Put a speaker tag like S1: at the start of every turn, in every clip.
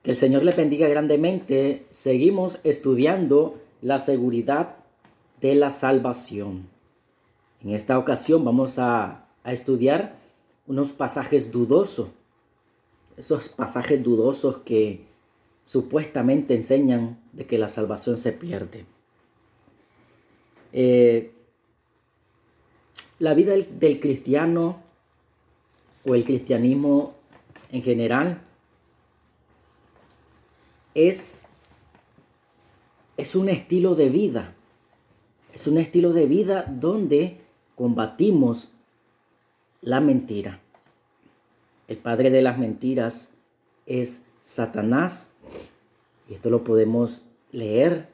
S1: Que el Señor le bendiga grandemente. Seguimos estudiando la seguridad de la salvación. En esta ocasión vamos a estudiar unos pasajes dudosos. Esos pasajes dudosos que supuestamente enseñan de que la salvación se pierde. La vida del cristiano o el cristianismo en general es un estilo de vida. Es un estilo de vida donde combatimos la mentira. El padre de las mentiras es Satanás. Y esto lo podemos leer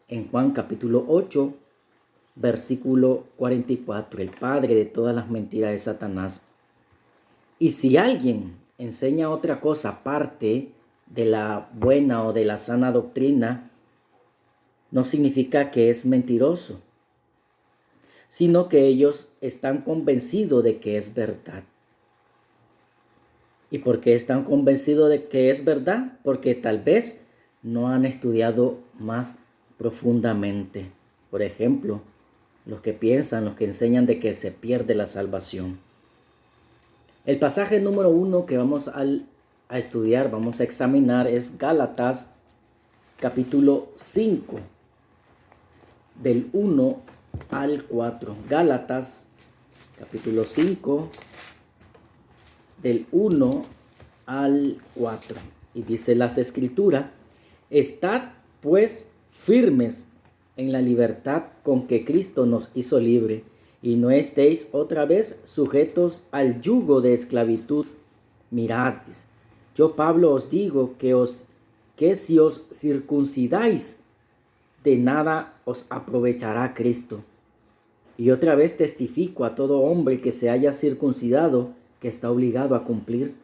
S1: en Juan capítulo 8, versículo 44. El padre de todas las mentiras es Satanás. Y si alguien enseña otra cosa aparte de la buena o de la sana doctrina, no significa que es mentiroso, sino que ellos están convencidos de que es verdad. ¿Y por qué están convencidos de que es verdad? Porque tal vez no han estudiado más profundamente. Por ejemplo, los que piensan, los que enseñan de que se pierde la salvación. El pasaje número 1 que vamos a estudiar, vamos a examinar, es Gálatas capítulo 5, del 1 al 4. Gálatas capítulo 5, del 1 al 4. Y dice las escrituras: estad pues firmes en la libertad con que Cristo nos hizo libre, y no estéis otra vez sujetos al yugo de esclavitud. Mirad, yo Pablo os digo que si os circuncidáis, de nada os aprovechará Cristo. Y otra vez testifico a todo hombre que se haya circuncidado que está obligado a cumplir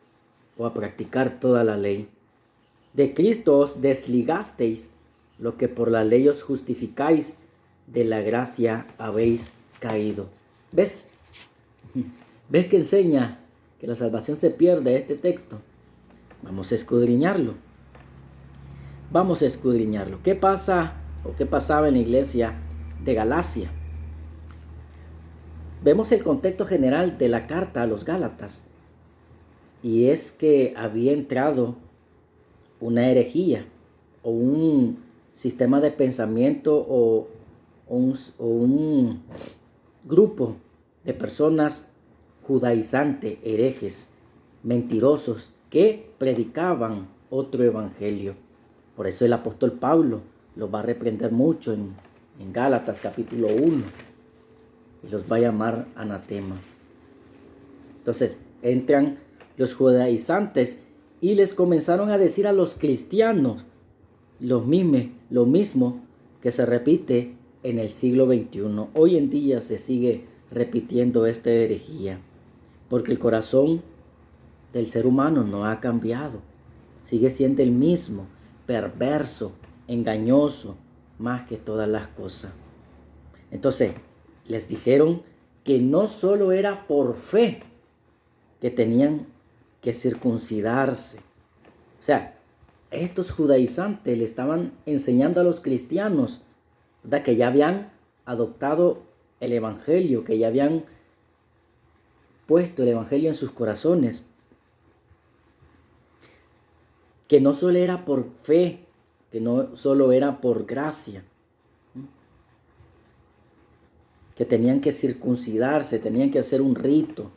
S1: o a practicar toda la ley. De Cristo os desligasteis, lo que por la ley os justificáis, de la gracia habéis caído. ¿Ves? ¿Ves que enseña que la salvación se pierde este texto? Vamos a escudriñarlo. Vamos a escudriñarlo. ¿Qué pasa o qué pasaba en la iglesia de Galacia? Vemos el contexto general de la carta a los Gálatas, y es que había entrado una herejía o un sistema de pensamiento o un grupo de personas judaizantes, herejes, mentirosos, que predicaban otro evangelio. Por eso el apóstol Pablo los va a reprender mucho en Gálatas capítulo 1 y los va a llamar anatema. Entonces entran los judaizantes y les comenzaron a decir a los cristianos lo mismo que se repite en el siglo XXI. Hoy en día se sigue repitiendo esta herejía, porque el corazón del ser humano no ha cambiado. Sigue siendo el mismo, perverso, engañoso, más que todas las cosas. Entonces, les dijeron que no solo era por fe que tenían que circuncidarse. O sea, estos judaizantes le estaban enseñando a los cristianos, ¿verdad?, que ya habían adoptado el evangelio, que ya habían puesto el evangelio en sus corazones, que no solo era por fe, que no solo era por gracia, que tenían que circuncidarse, tenían que hacer un rito,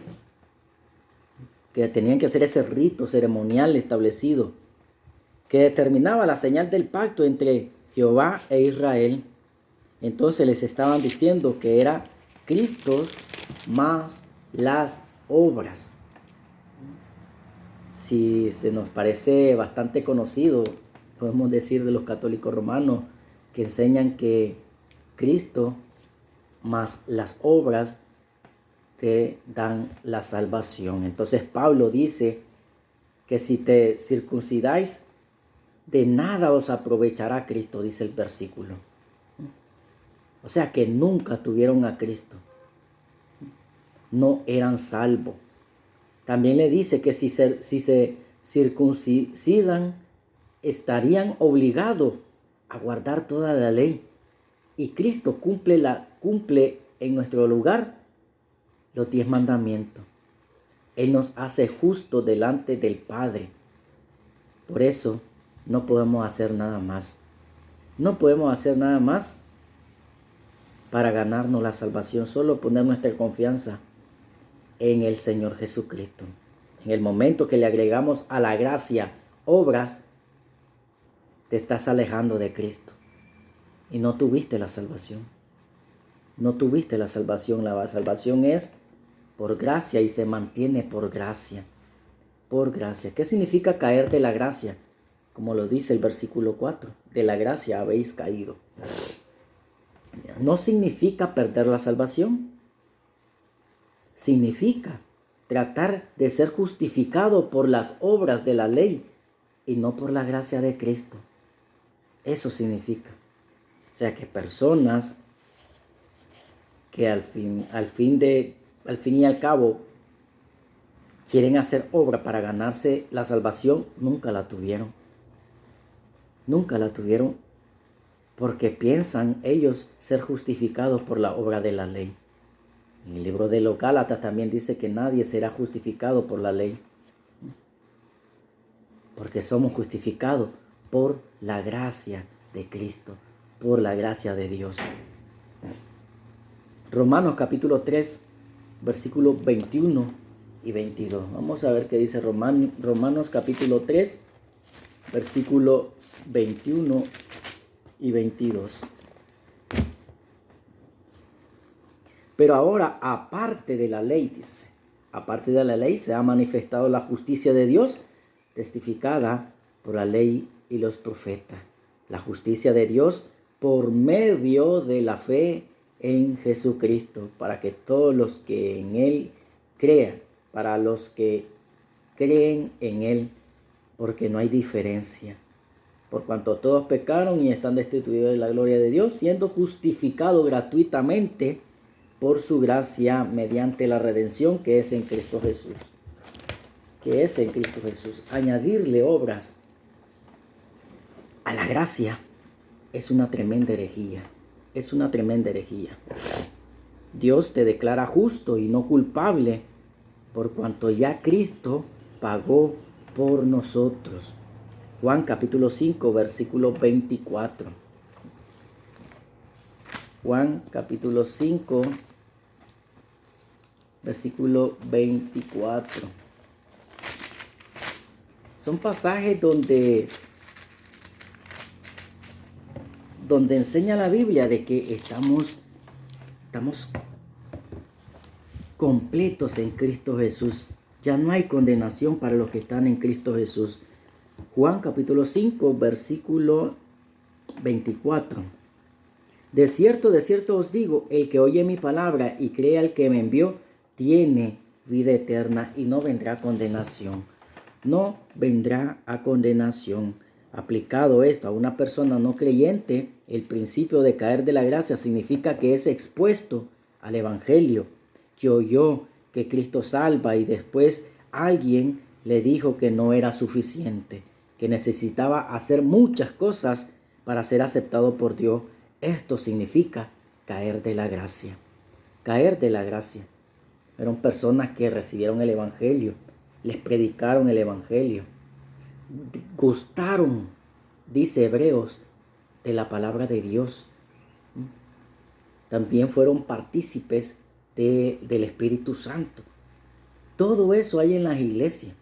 S1: que tenían que hacer ese rito ceremonial establecido, que determinaba la señal del pacto entre Jehová e Israel. Entonces les estaban diciendo que era Cristo más las obras. Si se nos parece bastante conocido, podemos decir de los católicos romanos, que enseñan que Cristo más las obras te dan la salvación. Entonces Pablo dice que si te circuncidáis, de nada os aprovechará Cristo, dice el versículo. O sea que nunca tuvieron a Cristo. No eran salvos. También le dice que si se circuncidan, estarían obligados a guardar toda la ley. Y Cristo cumple en nuestro lugar los 10 mandamientos. Él nos hace justos delante del Padre. Por eso no podemos hacer nada más. No podemos hacer nada más para ganarnos la salvación. Solo poner nuestra confianza en el Señor Jesucristo. En el momento que le agregamos a la gracia obras, te estás alejando de Cristo. Y no tuviste la salvación. No tuviste la salvación. La salvación es por gracia y se mantiene por gracia. Por gracia. ¿Qué significa caer de la gracia? Como lo dice el versículo 4. De la gracia habéis caído. No significa perder la salvación. Significa tratar de ser justificado por las obras de la ley y no por la gracia de Cristo. Eso significa. O sea que personas que al fin y al cabo quieren hacer obra para ganarse la salvación, nunca la tuvieron. Nunca la tuvieron porque piensan ellos ser justificados por la obra de la ley. En el libro de los Gálatas también dice que nadie será justificado por la ley, porque somos justificados por la gracia de Cristo, por la gracia de Dios. Romanos capítulo 3, versículos 21 y 22. Vamos a ver qué dice Romanos capítulo 3, versículo 21 y 22. Pero ahora, aparte de la ley, dice, aparte de la ley se ha manifestado la justicia de Dios, testificada por la ley y los profetas. La justicia de Dios por medio de la fe en Jesucristo, para que todos los que en Él crean, para los que creen en Él, porque no hay diferencia. Por cuanto todos pecaron y están destituidos de la gloria de Dios, siendo justificados gratuitamente por su gracia mediante la redención que es en Cristo Jesús. Que es en Cristo Jesús. Añadirle obras a la gracia es una tremenda herejía. Es una tremenda herejía. Dios te declara justo y no culpable por cuanto ya Cristo pagó por nosotros. Juan capítulo 5, versículo 24. Juan capítulo 5, versículo 24. Son pasajes donde enseña la Biblia de que estamos completos en Cristo Jesús. Ya no hay condenación para los que están en Cristo Jesús. Juan capítulo 5, versículo 24. De cierto os digo, el que oye mi palabra y cree al que me envió, tiene vida eterna y no vendrá a condenación. No vendrá a condenación. Aplicado esto a una persona no creyente, el principio de caer de la gracia significa que es expuesto al evangelio, que oyó que Cristo salva y después alguien le dijo que no era suficiente, que necesitaba hacer muchas cosas para ser aceptado por Dios. Esto significa caer de la gracia. Caer de la gracia. Fueron personas que recibieron el evangelio, les predicaron el evangelio, gustaron, dice Hebreos, de la palabra de Dios. También fueron partícipes del Espíritu Santo. Todo eso hay en las iglesias.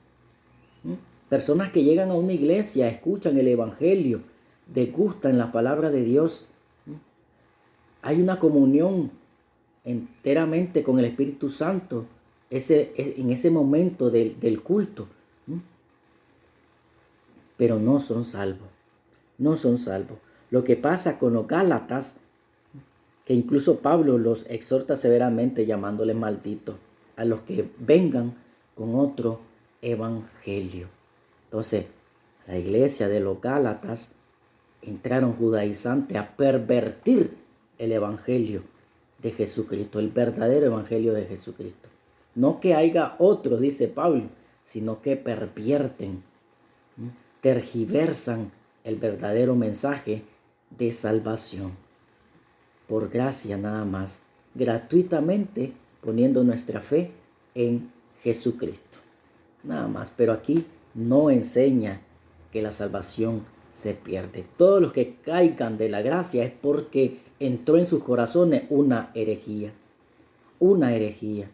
S1: Personas que llegan a una iglesia, escuchan el evangelio, degustan la palabra de Dios. Hay una comunión enteramente con el Espíritu Santo en ese momento del culto. Pero no son salvos. No son salvos. Lo que pasa con los Gálatas, que incluso Pablo los exhorta severamente llamándoles malditos a los que vengan con otro evangelio. Entonces, la iglesia de los Gálatas entraron judaizantes a pervertir el evangelio de Jesucristo, el verdadero evangelio de Jesucristo. No que haya otro, dice Pablo, sino que pervierten tergiversan el verdadero mensaje de salvación. Por gracia nada más, gratuitamente poniendo nuestra fe en Jesucristo. Nada más, pero aquí no enseña que la salvación se pierde. Todos los que caigan de la gracia es porque entró en sus corazones una herejía. Una herejía.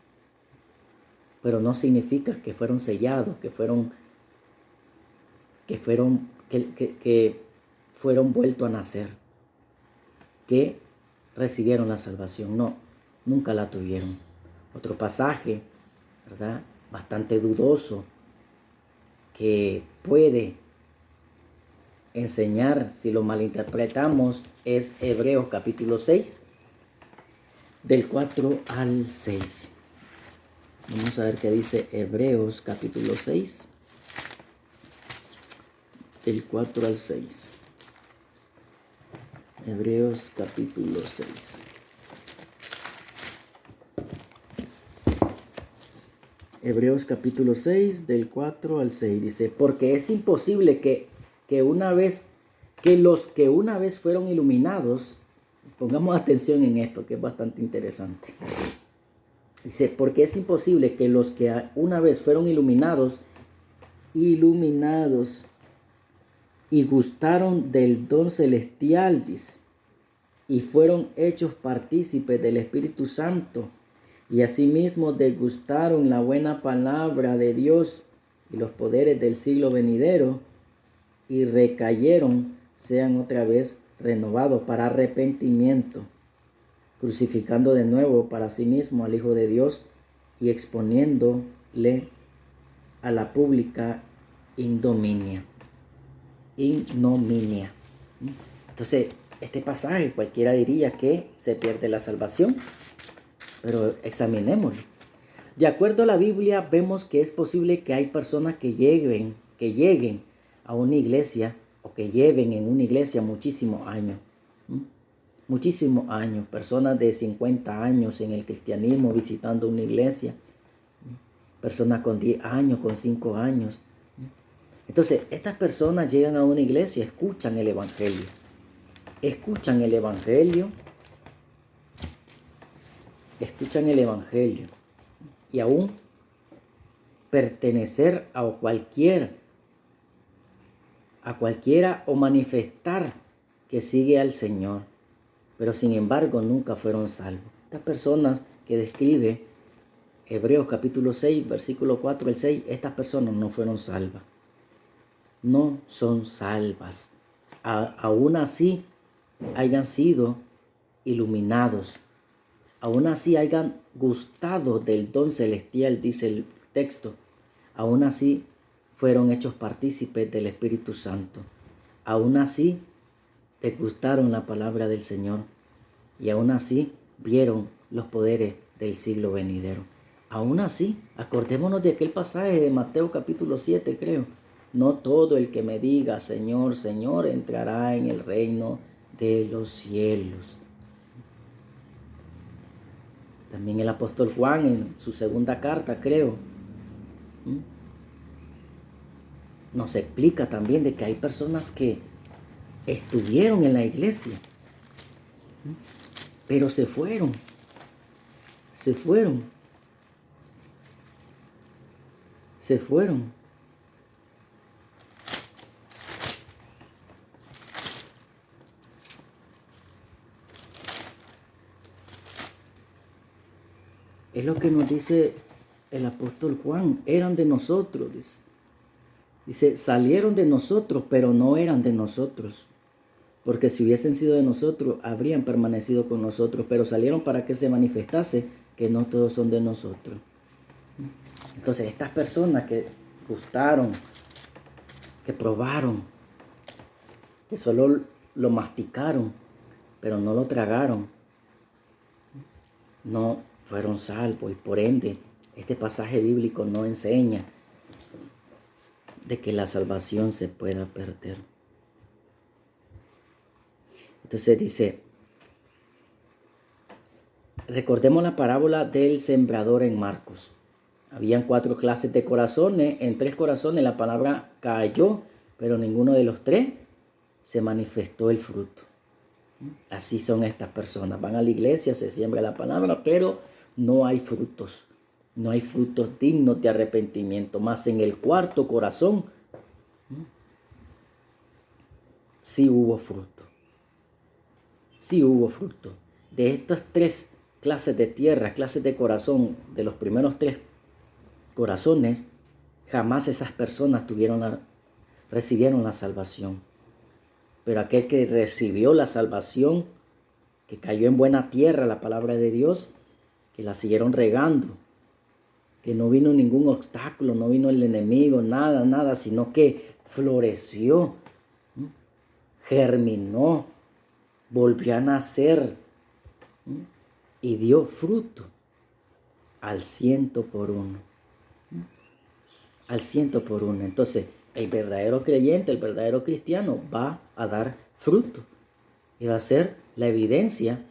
S1: Pero no significa que fueron sellados, que fueron vueltos a nacer, que recibieron la salvación. No, nunca la tuvieron. Otro pasaje, ¿verdad?, bastante dudoso, que puede enseñar, si lo malinterpretamos, es Hebreos capítulo 6, del 4 al 6. Vamos a ver qué dice Hebreos capítulo 6, del 4 al 6. Hebreos capítulo 6. Hebreos capítulo 6, del 4 al 6. Dice, porque es imposible que los que una vez fueron iluminados, pongamos atención en esto, que es bastante interesante. Dice, porque es imposible que los que una vez fueron iluminados y gustaron del don celestial, dice, y fueron hechos partícipes del Espíritu Santo, y asimismo degustaron la buena palabra de Dios y los poderes del siglo venidero, y recayeron, sean otra vez renovados para arrepentimiento, crucificando de nuevo para sí mismo al Hijo de Dios y exponiéndole a la pública ignominia. Entonces, este pasaje cualquiera diría que se pierde la salvación, pero examinémoslo. De acuerdo a la Biblia, vemos que es posible que hay personas que lleguen a una iglesia o que lleven en una iglesia muchísimos años. Muchísimos años. Personas de 50 años en el cristianismo visitando una iglesia. Personas con 10 años, con 5 años. Entonces, estas personas llegan a una iglesia, escuchan el evangelio. Escuchan el evangelio y aún pertenecer a cualquiera o manifestar que sigue al Señor, pero sin embargo nunca fueron salvos. Estas personas que describe Hebreos capítulo 6, versículo 4 al 6, estas personas no fueron salvas. No son salvas. Aún así hayan sido iluminados. Aún así hayan gustado del don celestial, dice el texto. Aún así fueron hechos partícipes del Espíritu Santo. Aún así degustaron la palabra del Señor. Y aún así vieron los poderes del siglo venidero. Aún así, acordémonos de aquel pasaje de Mateo capítulo 7, creo. No todo el que me diga Señor, Señor, entrará en el reino de los cielos. También el apóstol Juan en su segunda carta, creo, nos explica también de que hay personas que estuvieron en la iglesia, pero se fueron. Es lo que nos dice el apóstol Juan, eran de nosotros, dice. Dice, salieron de nosotros, pero no eran de nosotros. Porque si hubiesen sido de nosotros, habrían permanecido con nosotros, pero salieron para que se manifestase que no todos son de nosotros. Entonces, estas personas que gustaron, que probaron, que solo lo masticaron, pero no lo tragaron, no fueron salvos, y por ende, este pasaje bíblico no enseña de que la salvación se pueda perder. Entonces dice, recordemos la parábola del sembrador en Marcos. Habían 4 clases de corazones. En 3 corazones la palabra cayó pero ninguno de los tres se manifestó el fruto. Así son estas personas. Van a la iglesia, se siembra la palabra, pero no hay frutos. No hay frutos dignos de arrepentimiento. Más en el cuarto corazón, sí hubo fruto. Sí hubo fruto. De estas tres clases de tierra, clases de corazón, de los primeros tres corazones, jamás esas personas recibieron la salvación. Pero aquel que recibió la salvación, que cayó en buena tierra, la palabra de Dios, que la siguieron regando, que no vino ningún obstáculo, no vino el enemigo, nada, sino que floreció, germinó, volvió a nacer y dio fruto al 100%. Al 100%. Entonces, el verdadero creyente, el verdadero cristiano va a dar fruto y va a ser la evidencia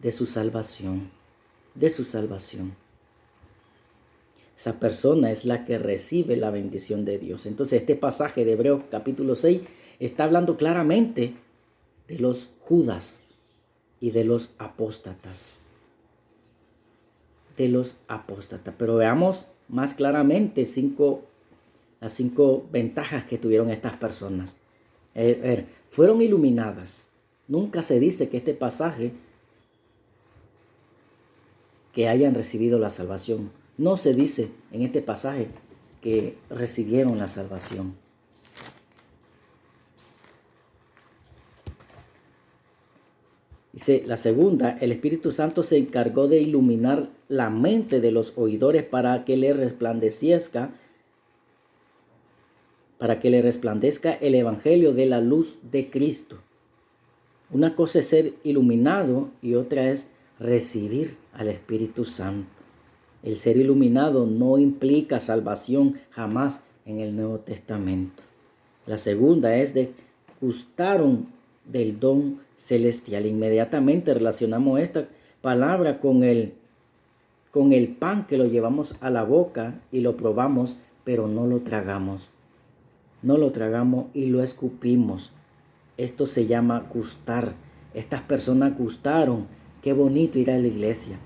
S1: de su salvación, Esa persona es la que recibe la bendición de Dios. Entonces, este pasaje de Hebreos capítulo 6 está hablando claramente de los Judas y de los apóstatas. Pero veamos más claramente las 5 ventajas que tuvieron estas personas. Fueron iluminadas. Nunca se dice que este pasaje que hayan recibido la salvación. No se dice en este pasaje que recibieron la salvación. Dice la segunda, el Espíritu Santo se encargó de iluminar la mente de los oidores para que le resplandezca el evangelio de la luz de Cristo. Una cosa es ser iluminado y otra es recibir al Espíritu Santo. El ser iluminado no implica salvación jamás en el Nuevo Testamento. La segunda es de gustaron del don celestial. Inmediatamente relacionamos esta palabra con el pan que lo llevamos a la boca y lo probamos, pero no lo tragamos. No lo tragamos y lo escupimos. Esto se llama gustar. Estas personas gustaron. Qué bonito ir a la iglesia.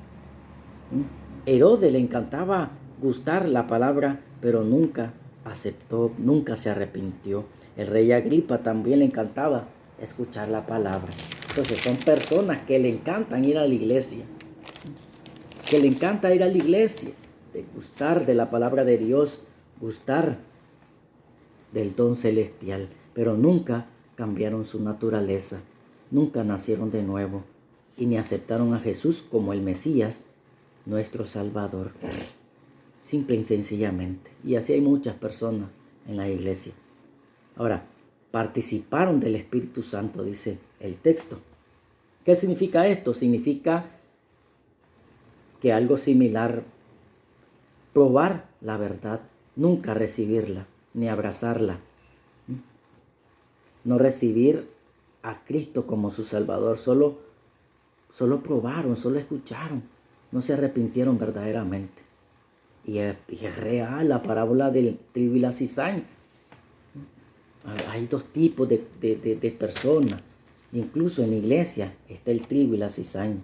S1: Herodes le encantaba gustar la palabra, pero nunca aceptó, nunca se arrepintió. El rey Agripa también le encantaba escuchar la palabra. Entonces son personas que le encantan ir a la iglesia. Que le encanta ir a la iglesia. De gustar de la palabra de Dios. Gustar del don celestial. Pero nunca cambiaron su naturaleza. Nunca nacieron de nuevo. Y ni aceptaron a Jesús como el Mesías, nuestro Salvador. Simple y sencillamente. Y así hay muchas personas en la iglesia. Ahora, participaron del Espíritu Santo, dice el texto. ¿Qué significa esto? Significa que algo similar, probar la verdad, nunca recibirla, ni abrazarla. No recibir a Cristo como su Salvador, solo probaron, solo escucharon, no se arrepintieron verdaderamente. Y es real la parábola del trigo y la cizaña. Hay dos tipos de personas. Incluso en la iglesia está el trigo y la cizaña,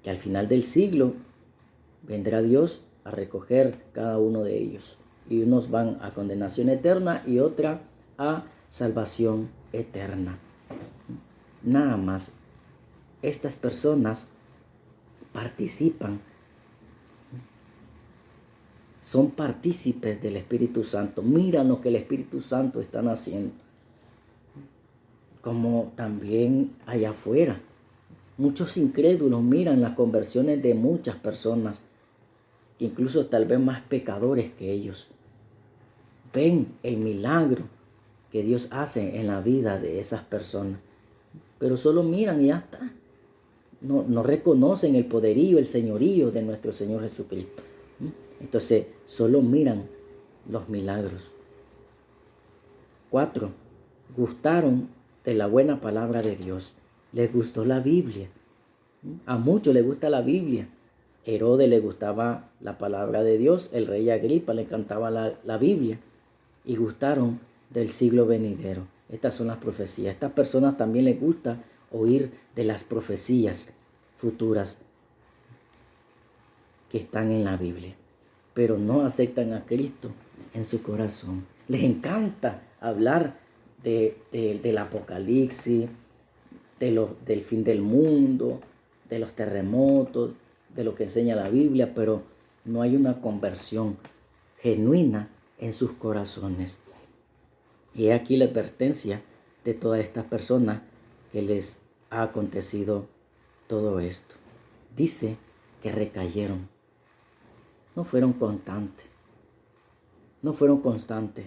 S1: que al final del siglo vendrá Dios a recoger cada uno de ellos. Y unos van a condenación eterna y otra a salvación eterna. Nada más. Estas personas participan, son partícipes del Espíritu Santo. Miran lo que el Espíritu Santo está haciendo. Como también allá afuera. Muchos incrédulos miran las conversiones de muchas personas, incluso tal vez más pecadores que ellos. Ven el milagro que Dios hace en la vida de esas personas. Pero solo miran y ya está. No reconocen el poderío, el señorío de nuestro Señor Jesucristo. Entonces, solo miran los milagros. 4. Gustaron de la buena palabra de Dios. Les gustó la Biblia. A muchos les gusta la Biblia. Herodes le gustaba la palabra de Dios. El rey Agripa le encantaba la Biblia. Y gustaron del siglo venidero. Estas son las profecías. A estas personas también les gusta oír de las profecías futuras que están en la Biblia, pero no aceptan a Cristo en su corazón. Les encanta hablar del apocalipsis, del fin del mundo, de los terremotos, de lo que enseña la Biblia, pero no hay una conversión genuina en sus corazones. Y aquí la advertencia de todas estas personas que les ha acontecido todo esto. Dice que recayeron. No fueron constantes. No fueron constantes.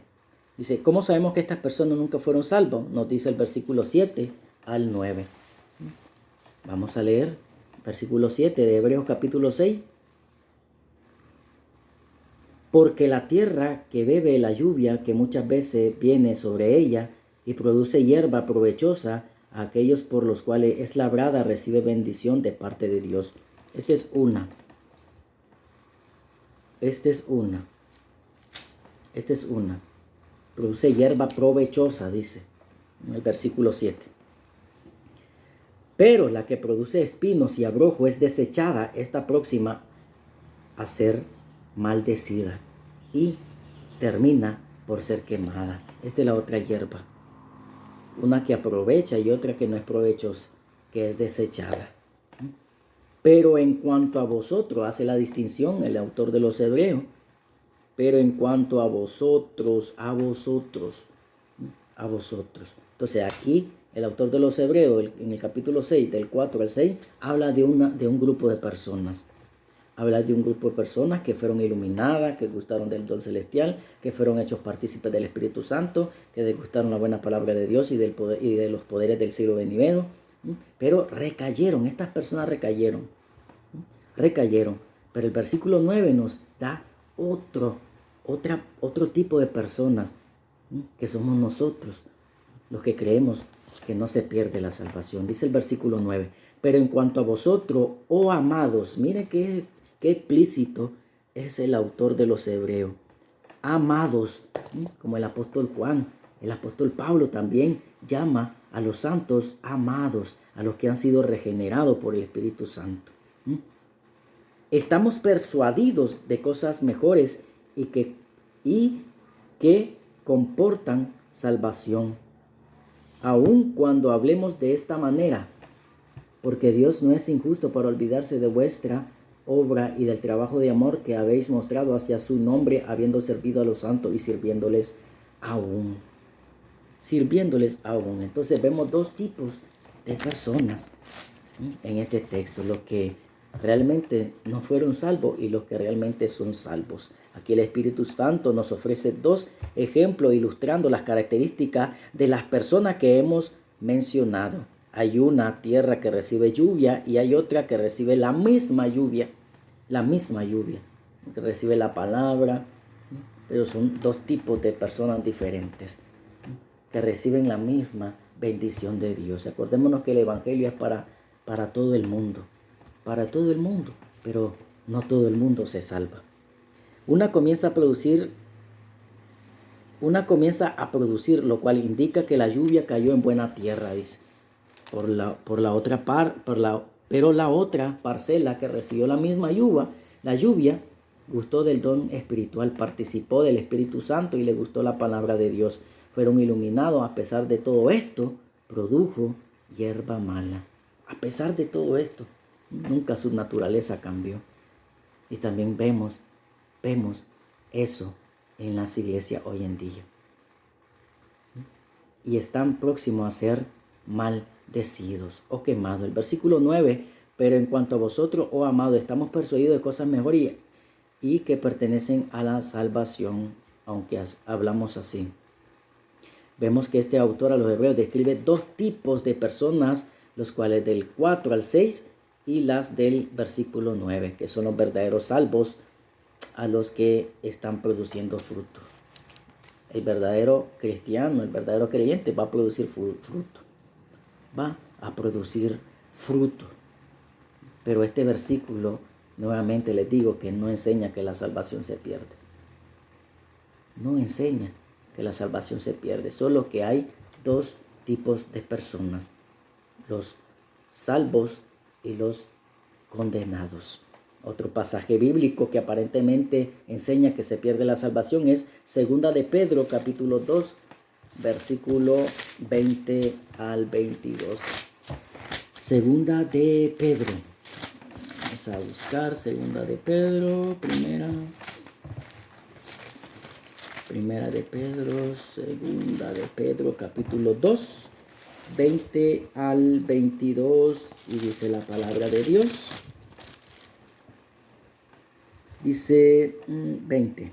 S1: Dice, ¿cómo sabemos que estas personas nunca fueron salvos? Nos dice el versículo 7 al 9. Vamos a leer versículo 7 de Hebreos capítulo 6. Porque la tierra que bebe la lluvia que muchas veces viene sobre ella y produce hierba provechosa a aquellos por los cuales es labrada recibe bendición de parte de Dios. Esta es una. Produce hierba provechosa, dice en el versículo 7. Pero la que produce espinos y abrojo es desechada, esta próxima a ser maldecida y termina por ser quemada. Esta es la otra hierba. Una que aprovecha y otra que no es provechosa, que es desechada. Pero en cuanto a vosotros, hace la distinción el autor de los Hebreos. Pero en cuanto a vosotros. Entonces aquí el autor de los Hebreos, en el capítulo 6, del 4 al 6, habla de un grupo de personas. Habla de un grupo de personas que fueron iluminadas, que gustaron del don celestial, que fueron hechos partícipes del Espíritu Santo, que degustaron la buena palabra de Dios y de los poderes del siglo venidero. Pero recayeron, estas personas recayeron. Pero el versículo 9 nos da otro tipo de personas, que somos nosotros, los que creemos que no se pierde la salvación. Dice el versículo 9, pero en cuanto a vosotros, oh amados, mire qué explícito es el autor de los Hebreos. Amados, como el apóstol Juan, el apóstol Pablo también llama a los santos amados, a los que han sido regenerados por el Espíritu Santo. Estamos persuadidos de cosas mejores y que comportan salvación, aun cuando hablemos de esta manera, porque Dios no es injusto para olvidarse de vuestra obra y del trabajo de amor que habéis mostrado hacia su nombre, habiendo servido a los santos y sirviéndoles aún. Entonces vemos dos tipos de personas en este texto: los que realmente no fueron salvos y los que realmente son salvos. Aquí el Espíritu Santo nos ofrece dos ejemplos ilustrando las características de las personas que hemos mencionado. Hay una tierra que recibe lluvia y hay otra que recibe la misma lluvia, que recibe la palabra, pero son dos tipos de personas diferentes que reciben la misma bendición de Dios. Acordémonos que el Evangelio es para todo el mundo, pero no todo el mundo se salva. Una comienza a producir, lo cual indica que la lluvia cayó en buena tierra, dice. Pero la otra parcela que recibió la misma lluvia, gustó del don espiritual, participó del Espíritu Santo y le gustó la palabra de Dios. Fueron iluminados. A pesar de todo esto, produjo hierba mala. A pesar de todo esto, nunca su naturaleza cambió. Y también vemos eso en las iglesias hoy en día. Y están próximos a ser maldecidos o quemados. El versículo 9, pero en cuanto a vosotros, oh amados, estamos persuadidos de cosas mejores y que pertenecen a la salvación, aunque hablamos así. Vemos que este autor a los Hebreos describe dos tipos de personas, los cuales del 4 al 6 y las del versículo 9, que son los verdaderos salvos, a los que están produciendo fruto. El verdadero cristiano, el verdadero creyente va a producir fruto. Pero este versículo, nuevamente les digo que no enseña que la salvación se pierde. No enseña que la salvación se pierde, solo que hay dos tipos de personas, los salvos y los condenados. Otro pasaje bíblico que aparentemente enseña que se pierde la salvación es Segunda de Pedro, capítulo 2, versículo 20 al 22. Segunda de Pedro. Vamos a buscar Segunda de Pedro, Primera de Pedro, Segunda de Pedro, capítulo 2, 20 al 22, y dice la palabra de Dios. Dice 20.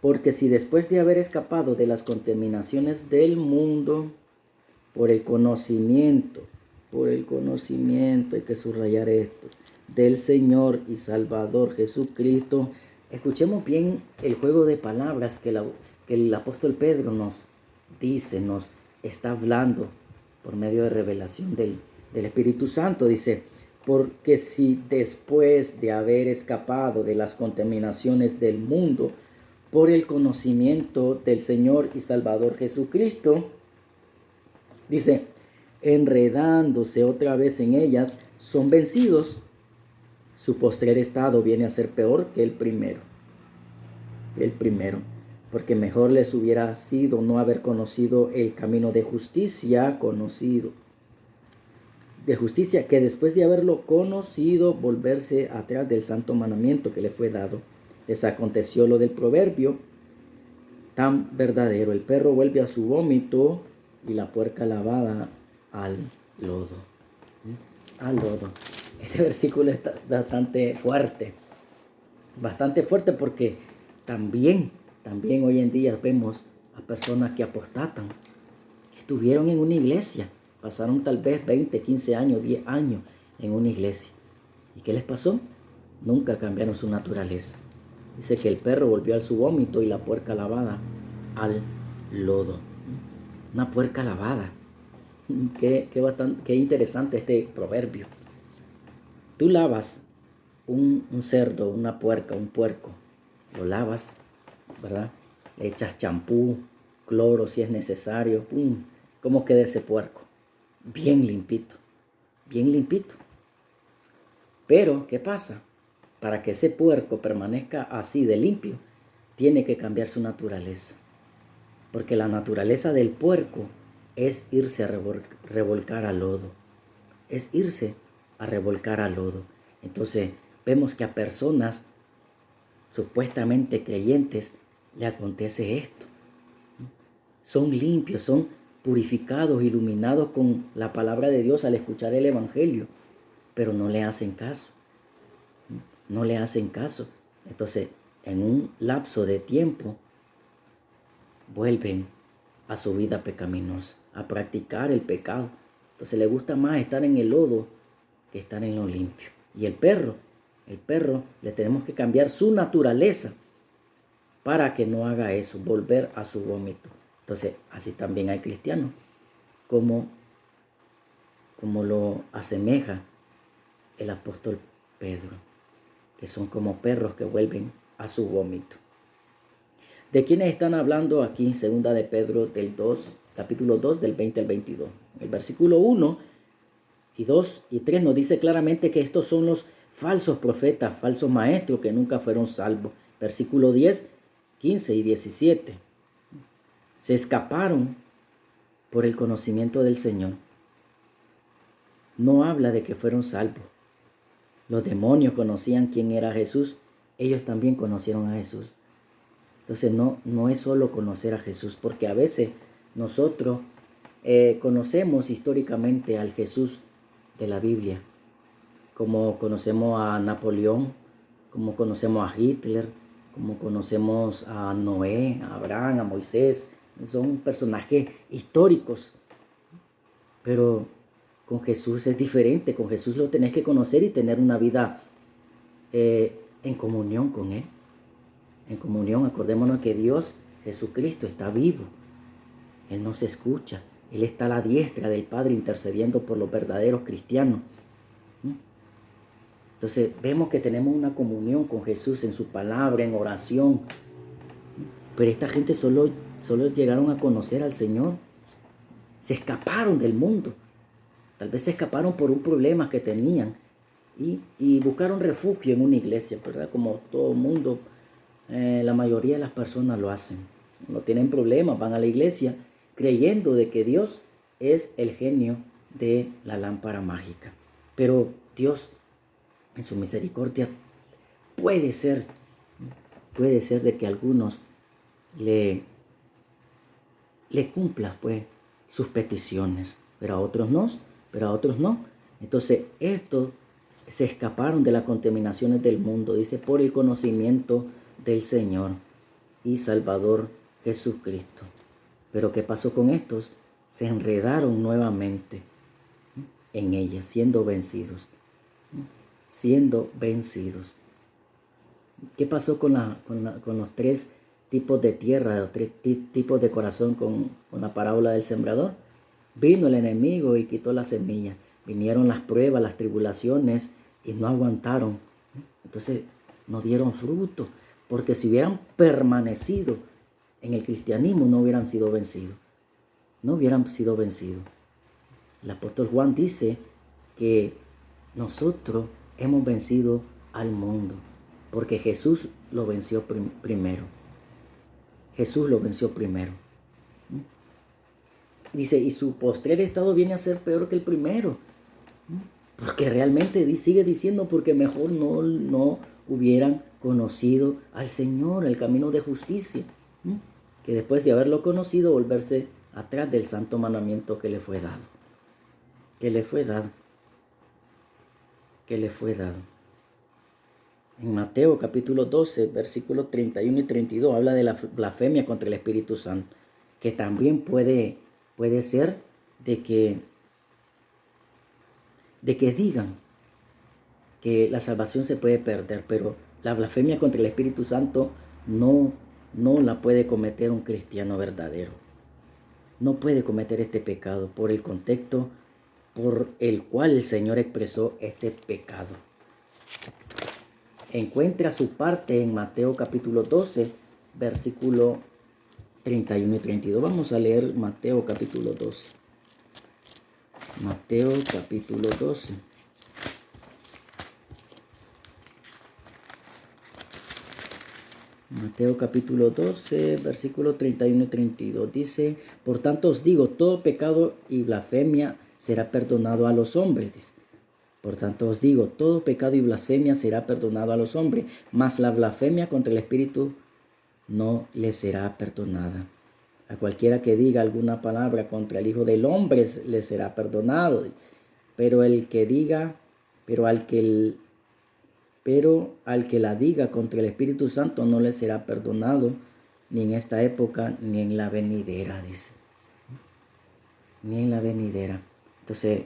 S1: Porque si después de haber escapado de las contaminaciones del mundo por el conocimiento, hay que subrayar esto, del Señor y Salvador Jesucristo. Escuchemos bien el juego de palabras que el apóstol Pedro nos dice, nos está hablando por medio de revelación del Espíritu Santo. Dice, porque si después de haber escapado de las contaminaciones del mundo por el conocimiento del Señor y Salvador Jesucristo, dice, enredándose otra vez en ellas, son vencidos, su postrer estado viene a ser peor que el primero. Porque mejor les hubiera sido no haber conocido el camino de justicia, que después de haberlo conocido, volverse atrás del santo mandamiento que le fue dado. Les aconteció lo del proverbio tan verdadero: el perro vuelve a su vómito y la puerca lavada al lodo. Este versículo está bastante fuerte porque también hoy en día vemos a personas que apostatan, que estuvieron en una iglesia, pasaron tal vez 20, 15 años, 10 años en una iglesia. ¿Y qué les pasó? Nunca cambiaron su naturaleza. Dice que el perro volvió a su vómito y la puerca lavada al lodo. Una puerca lavada. Qué interesante este proverbio. Tú lavas un cerdo, una puerca, un puerco. Lo lavas, ¿verdad? Le echas champú, cloro si es necesario. ¿Cómo queda ese puerco? Bien limpito. Pero, ¿qué pasa? Para que ese puerco permanezca así de limpio, tiene que cambiar su naturaleza. Porque la naturaleza del puerco es irse a revolcar al lodo. Entonces, vemos que a personas supuestamente creyentes le acontece esto. Son limpios, son purificados, iluminados con la palabra de Dios al escuchar el evangelio, pero no le hacen caso. Entonces, en un lapso de tiempo, vuelven a su vida pecaminosa, a practicar el pecado. Entonces, le gusta más estar en el lodo que estar en lo limpio. Y el perro, le tenemos que cambiar su naturaleza para que no haga eso, volver a su vómito. Entonces, así también hay cristianos, como lo asemeja el apóstol Pedro, que son como perros que vuelven a su vómito. ¿De quiénes están hablando aquí? Segunda de Pedro capítulo 2, del 20 al 22. El versículo 1 y 2 y 3 nos dice claramente que estos son los falsos profetas, falsos maestros que nunca fueron salvos. Versículo 10, 15 y 17. Se escaparon por el conocimiento del Señor. No habla de que fueron salvos. Los demonios conocían quién era Jesús. Ellos también conocieron a Jesús. Entonces no es solo conocer a Jesús, porque a veces nosotros conocemos históricamente al Jesús de la Biblia, como conocemos a Napoleón, como conocemos a Hitler, como conocemos a Noé, a Abraham, a Moisés. Son personajes históricos, pero con Jesús es diferente. Con Jesús lo tenés que conocer y tener una vida en comunión con Él. En comunión, acordémonos que Dios, Jesucristo, está vivo. Él nos escucha. Él está a la diestra del Padre intercediendo por los verdaderos cristianos. Entonces vemos que tenemos una comunión con Jesús en su palabra, en oración. Pero esta gente solo solo llegaron a conocer al Señor. Se escaparon del mundo. Tal vez se escaparon por un problema que tenían y buscaron refugio en una iglesia, ¿verdad? Como todo mundo, la mayoría de las personas lo hacen. No tienen problemas, van a la iglesia creyendo de que Dios es el genio de la lámpara mágica. Pero Dios, en su misericordia, puede ser de que algunos le cumpla pues sus peticiones, pero a otros no. Entonces estos se escaparon de las contaminaciones del mundo, dice, por el conocimiento del Señor y Salvador Jesucristo. Pero ¿qué pasó con estos? Se enredaron nuevamente en ellas, siendo vencidos. ¿Qué pasó con los tres tipos de tierra, los tres tipos de corazón con la parábola del sembrador? Vino el enemigo y quitó la semilla. Vinieron las pruebas, las tribulaciones y no aguantaron. Entonces no dieron fruto, porque si hubieran permanecido en el cristianismo no hubieran sido vencidos. El apóstol Juan dice que nosotros hemos vencido al mundo, porque Jesús lo venció primero. Dice, y su postrer estado viene a ser peor que el primero. Porque realmente sigue diciendo, porque mejor no hubieran conocido al Señor, el camino de justicia, que después de haberlo conocido, volverse atrás del santo mandamiento que le fue dado. En Mateo capítulo 12, versículos 31 y 32, habla de la blasfemia contra el Espíritu Santo, que también puede ser de que digan que la salvación se puede perder, pero la blasfemia contra el Espíritu Santo no la puede cometer un cristiano verdadero. No puede cometer este pecado por el contexto por el cual el Señor expresó este pecado. Encuentra su parte en Mateo capítulo 12, versículo 31 y 32. Vamos a leer Mateo capítulo 12. Mateo capítulo 12. Mateo capítulo 12, versículo 31 y 32. Dice, por tanto os digo, todo pecado y blasfemia será perdonado a los hombres. Por tanto os digo, todo pecado y blasfemia será perdonado a los hombres, mas la blasfemia contra el Espíritu no le será perdonada. A cualquiera que diga alguna palabra contra el Hijo del Hombre le será perdonado. Pero al que la diga contra el Espíritu Santo no le será perdonado, ni en esta época, ni en la venidera, dice. Ni en la venidera. Entonces,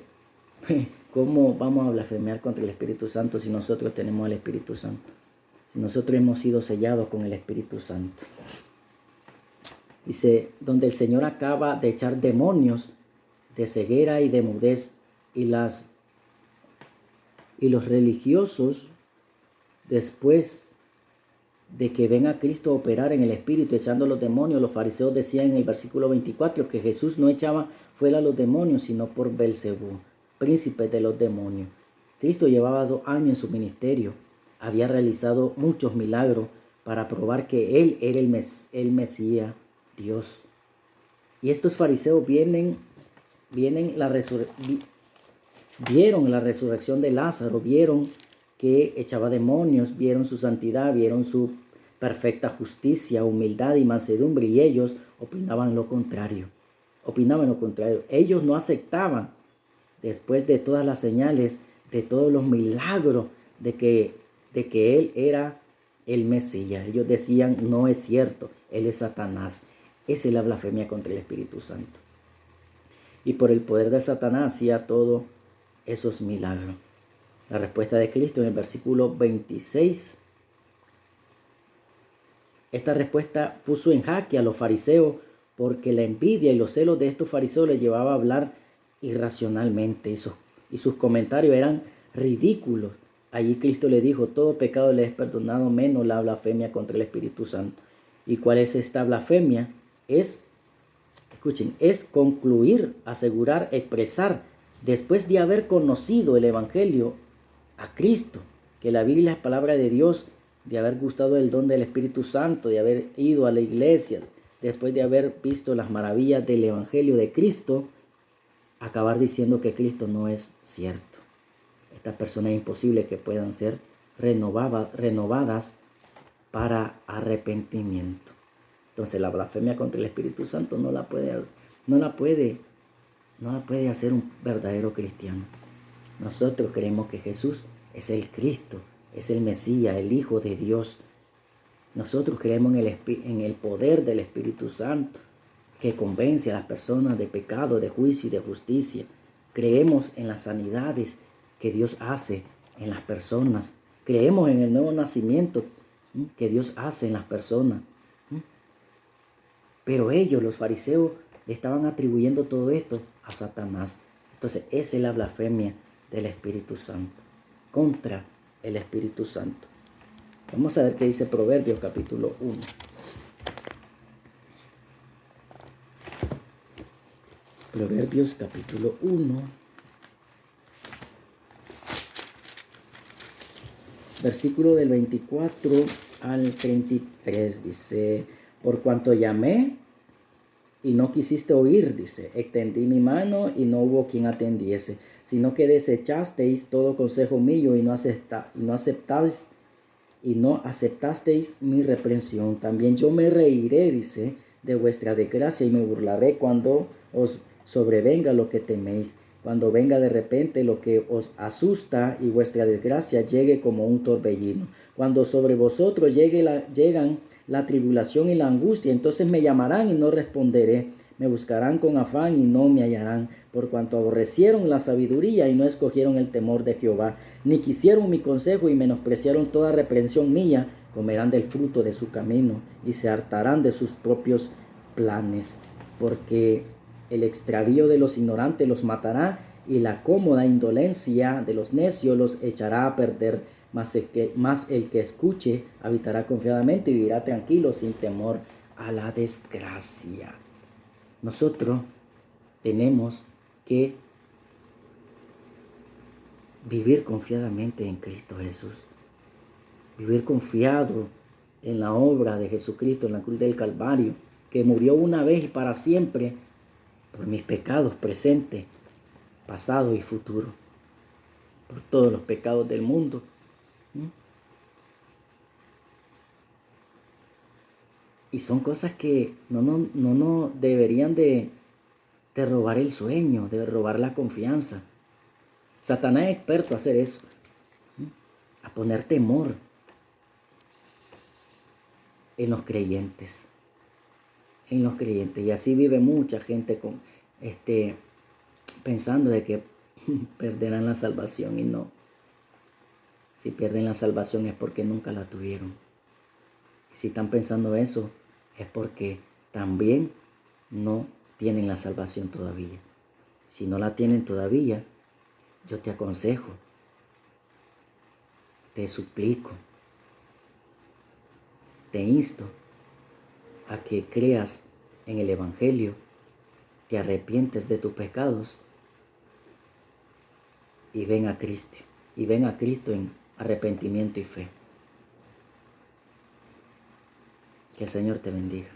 S1: ¿cómo vamos a blasfemiar contra el Espíritu Santo si nosotros tenemos al Espíritu Santo? Si nosotros hemos sido sellados con el Espíritu Santo. Dice, donde el Señor acaba de echar demonios de ceguera y de mudez, y los religiosos, después de que ven a Cristo operar en el Espíritu echando los demonios, los fariseos decían en el versículo 24 que Jesús no echaba fuera a los demonios, sino por Belcebú, príncipe de los demonios. Cristo llevaba 2 años en su ministerio, había realizado muchos milagros para probar que Él era el Mesías, Dios. Y estos fariseos vieron la resurrección de Lázaro, vieron que echaba demonios, vieron su santidad, vieron su perfecta justicia, humildad y mansedumbre, y ellos opinaban lo contrario. Ellos no aceptaban, después de todas las señales, de todos los milagros, de que Él era el Mesías. Ellos decían, no es cierto, Él es Satanás. Esa es la blasfemia contra el Espíritu Santo. Y por el poder de Satanás hacía todos esos milagros. La respuesta de Cristo en el versículo 26. Esta respuesta puso en jaque a los fariseos, porque la envidia y los celos de estos fariseos les llevaba a hablar irracionalmente, y sus comentarios eran ridículos. Allí Cristo le dijo, todo pecado le es perdonado, menos la blasfemia contra el Espíritu Santo. ¿Y cuál es esta blasfemia? es, escuchen, es concluir, asegurar, expresar, después de haber conocido el Evangelio a Cristo, que la Biblia es palabra de Dios, de haber gustado el don del Espíritu Santo, de haber ido a la iglesia, después de haber visto las maravillas del Evangelio de Cristo, acabar diciendo que Cristo no es cierto. Estas personas es imposible que puedan ser renovadas para arrepentimiento. Entonces la blasfemia contra el Espíritu Santo no la puede hacer un verdadero cristiano. Nosotros creemos que Jesús es el Cristo, es el Mesías, el Hijo de Dios. Nosotros creemos en el poder del Espíritu Santo, que convence a las personas de pecado, de juicio y de justicia. Creemos en las sanidades que Dios hace en las personas. Creemos en el nuevo nacimiento que Dios hace en las personas. Pero ellos, los fariseos, le estaban atribuyendo todo esto a Satanás. Entonces, esa es la blasfemia del Espíritu Santo, contra el Espíritu Santo. Vamos a ver qué dice Proverbios capítulo 1. Proverbios capítulo 1, versículo del 24 al 33, dice: por cuanto llamé y no quisiste oír, dice, extendí mi mano y no hubo quien atendiese, sino que desechasteis todo consejo mío y no aceptasteis mi reprensión. También yo me reiré, dice, de vuestra desgracia y me burlaré cuando os sobrevenga lo que teméis, cuando venga de repente lo que os asusta y vuestra desgracia llegue como un torbellino. Cuando sobre vosotros llegan la tribulación y la angustia, entonces me llamarán y no responderé. Me buscarán con afán y no me hallarán, por cuanto aborrecieron la sabiduría y no escogieron el temor de Jehová, ni quisieron mi consejo y menospreciaron toda reprensión mía. Comerán del fruto de su camino y se hartarán de sus propios planes, porque el extravío de los ignorantes los matará y la cómoda indolencia de los necios los echará a perder. Mas el que escuche habitará confiadamente y vivirá tranquilo sin temor a la desgracia. Nosotros tenemos que vivir confiadamente en Cristo Jesús. Vivir confiado en la obra de Jesucristo en la cruz del Calvario, que murió una vez y para siempre por mis pecados presentes, pasado y futuro, por todos los pecados del mundo. Y son cosas que no deberían de robar el sueño, de robar la confianza. Satanás es experto a hacer eso, a poner temor en los creyentes. Y así vive mucha gente pensando de que perderán la salvación, y no. Si pierden la salvación es porque nunca la tuvieron. Y si están pensando eso es porque también no tienen la salvación todavía. Si no la tienen todavía, yo te aconsejo, te suplico, te insto a que creas en el Evangelio, te arrepientes de tus pecados y ven a Cristo. Y ven a Cristo en arrepentimiento y fe. Que el Señor te bendiga.